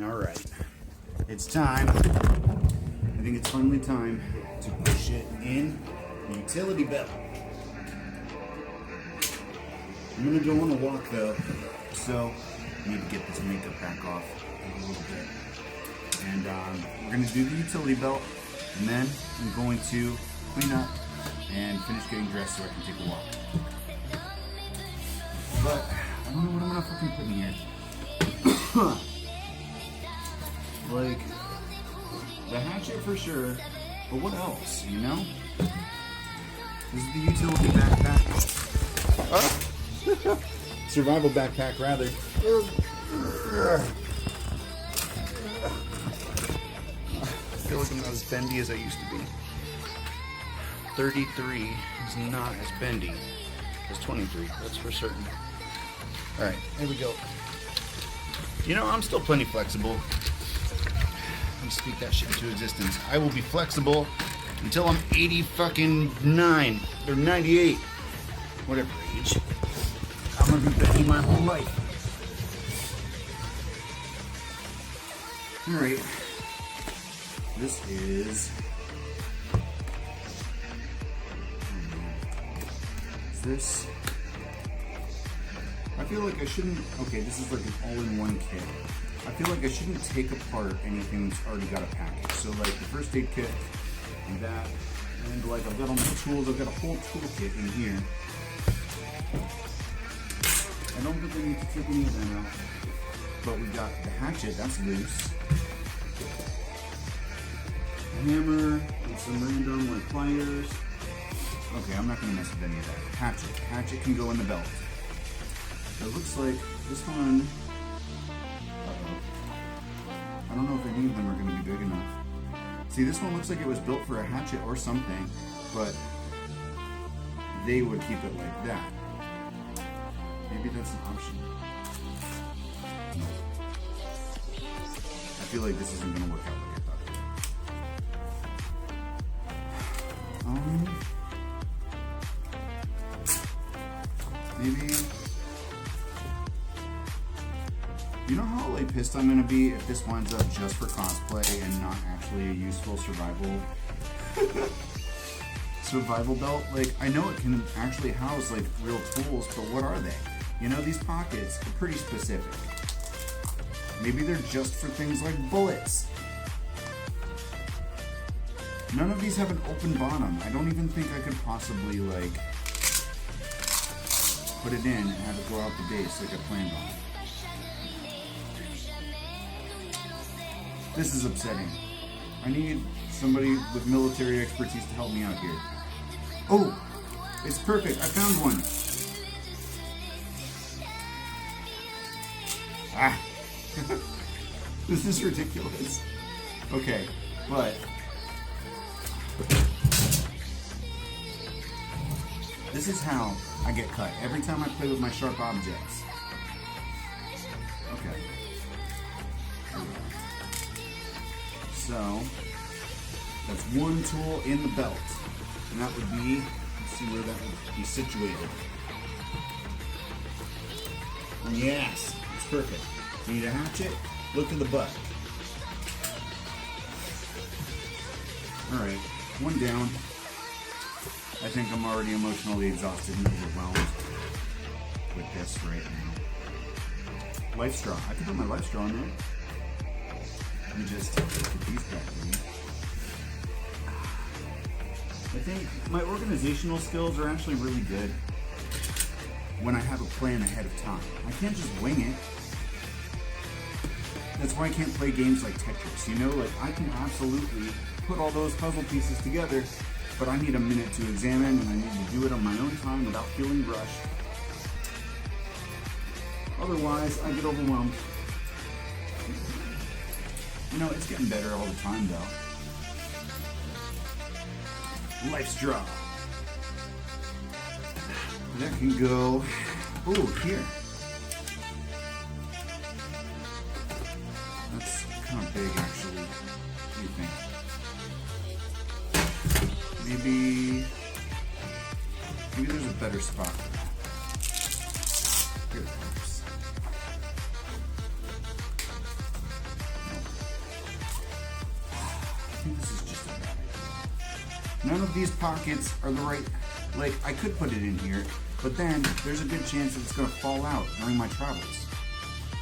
All right, it's time. I think it's finally time to push it in the utility belt. I'm gonna go on a walk though, so I need to get this makeup back off a little bit. And we're gonna do the utility belt, and then I'm going to clean up and finish getting dressed so I can take a walk. But I don't know what I'm gonna fucking put in here. Like, the hatchet for sure, but what else, you know? This is the utility backpack. Survival backpack, rather. I feel like I'm not as bendy as I used to be. 33 is not as bendy as 23, that's for certain. Alright, here we go. You know, I'm still plenty flexible. Let's speak that shit into existence. I will be flexible until I'm 80 fucking 9 or 98, whatever age. I'm gonna be bendy my whole life. All right, this is this. I feel like I shouldn't. Okay, this is like an all-in-one kit. I feel like I shouldn't take apart anything that's already got a package. So like the first aid kit and that, and like I've got all my tools, I've got a whole toolkit in here. I don't think I need to take any of that out. But we got the hatchet, that's loose. A hammer, and some random like pliers. Okay, I'm not gonna mess with any of that. Hatchet. Hatchet can go in the belt. It looks like this one. I don't know if any of them are going to be big enough. See, this one looks like it was built for a hatchet or something, but they would keep it like that. Maybe that's an option. I feel like this isn't going to work out like I thought. Maybe. You know how like pissed I'm gonna be if this winds up just for cosplay and not actually a useful survival belt? Like, I know it can actually house like real tools, but what are they? You know, these pockets are pretty specific. Maybe they're just for things like bullets. None of these have an open bottom. I don't even think I could possibly like put it in and have it go out the base like I planned on. This is upsetting. I need somebody with military expertise to help me out here. Oh, it's perfect. I found one. Ah. This is ridiculous. Okay, but this is how I get cut. Every time I play with my sharp objects. Okay. So, that's one tool in the belt. And that would be, let's see where that would be situated. Yes, it's perfect. You need a hatchet, look to the butt. Alright, one down. I think I'm already emotionally exhausted and overwhelmed with this right now. Life straw. I could put my life straw in there. Let me just get these back in. I think my organizational skills are actually really good when I have a plan ahead of time. I can't just wing it. That's why I can't play games like Tetris. You know, like I can absolutely put all those puzzle pieces together, but I need a minute to examine and I need to do it on my own time without feeling rushed. Otherwise, I get overwhelmed. You know, it's getting better all the time, though. Life straw. That can go, ooh, here. That's kind of big, actually. What do you think? Maybe there's a better spot for that. Here it comes. None of these pockets are the right, like, I could put it in here, but then there's a good chance that it's going to fall out during my travels.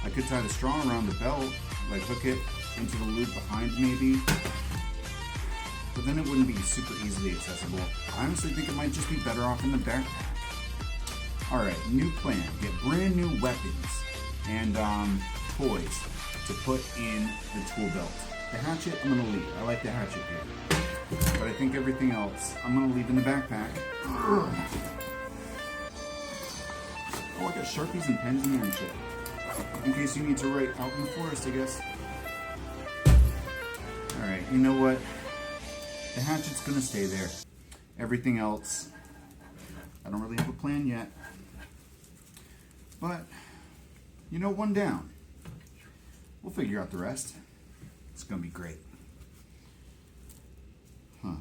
I could tie the straw around the belt, like hook it into the loop behind maybe, but then it wouldn't be super easily accessible. I honestly think it might just be better off in the backpack. Alright, new plan. Get brand new weapons and toys to put in the tool belt. The hatchet, I'm going to leave. I like the hatchet here. But I think everything else, I'm going to leave in the backpack. Oh, I got Sharpies and pens in there and shit. In case you need to write out in the forest, I guess. Alright, you know what? The hatchet's going to stay there. Everything else, I don't really have a plan yet. But, you know, one down. We'll figure out the rest. It's going to be great. Huh.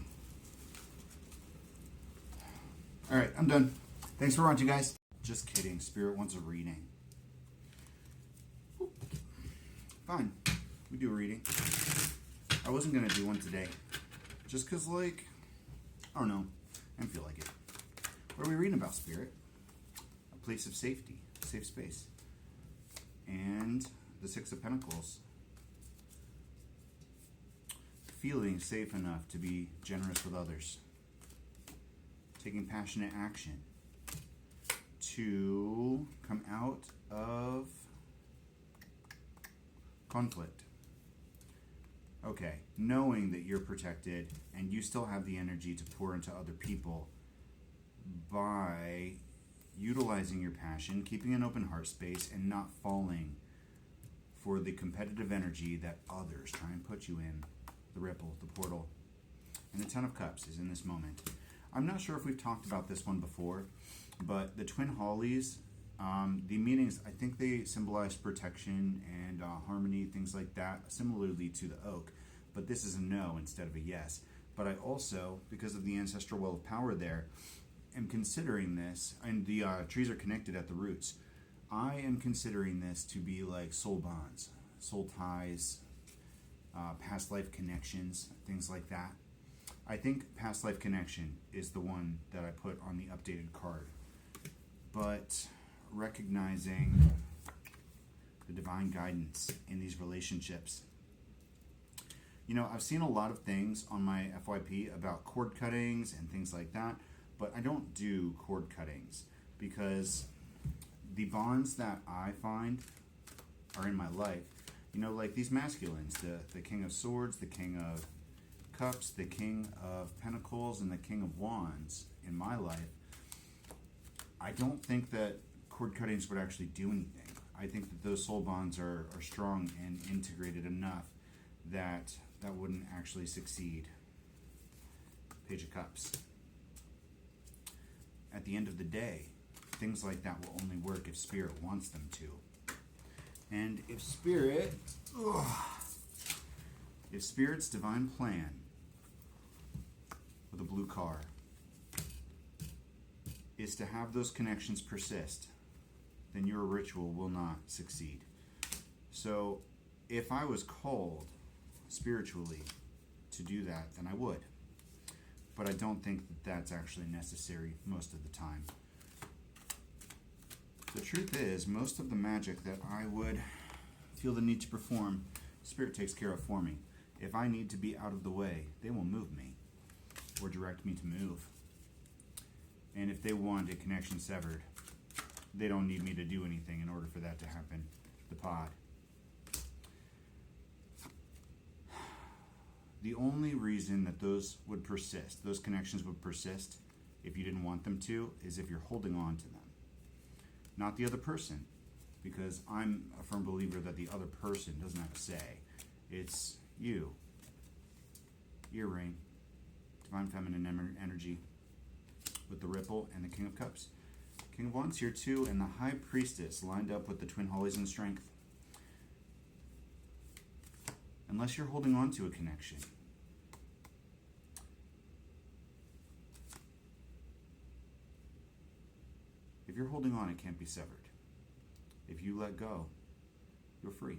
Alright, I'm done. Thanks for watching, guys. Just kidding. Spirit wants a reading. Fine. We do a reading. I wasn't going to do one today. Just because, like, I don't know. I didn't feel like it. What are we reading about, Spirit? A place of safety. Safe space. And the Six of Pentacles. Feeling safe enough to be generous with others. Taking passionate action to come out of conflict. Okay, knowing that you're protected and you still have the energy to pour into other people by utilizing your passion, keeping an open heart space, and not falling for the competitive energy that others try and put you in. The ripple, the portal. And the Ten of Cups is in this moment. I'm not sure if we've talked about this one before, but the twin hollies, the meanings, I think they symbolize protection and harmony, things like that, similarly to the oak. But this is a no instead of a yes. But I also, because of the ancestral well of power there, am considering this, and the trees are connected at the roots. I am considering this to be like soul bonds, soul ties, past life connections, things like that. I think past life connection is the one that I put on the updated card. But recognizing the divine guidance in these relationships. You know, I've seen a lot of things on my FYP about cord cuttings and things like that, but I don't do cord cuttings because the bonds that I find are in my life. You know, like these masculines, the King of Swords, the King of Cups, the King of Pentacles, and the King of Wands in my life. I don't think that cord cuttings would actually do anything. I think that those soul bonds are strong and integrated enough that that wouldn't actually succeed. Page of Cups. At the end of the day, things like that will only work if Spirit wants them to. And if Spirit's divine plan with a blue car is to have those connections persist, then your ritual will not succeed. So if I was called spiritually to do that, then I would. But I don't think that that's actually necessary most of the time. The truth is, most of the magic that I would feel the need to perform, Spirit takes care of for me. If I need to be out of the way, they will move me or direct me to move. And if they want a connection severed, they don't need me to do anything in order for that to happen. The pod. The only reason that those would persist, those connections would persist if you didn't want them to, is if you're holding on to them. Not the other person, because I'm a firm believer that the other person doesn't have a say. It's you. Earring. Divine Feminine energy with the ripple and the King of Cups. King of Wands here too, and the High Priestess lined up with the Twin Hollies in Strength. Unless you're holding on to a connection. If you're holding on, it can't be severed. If you let go, you're free.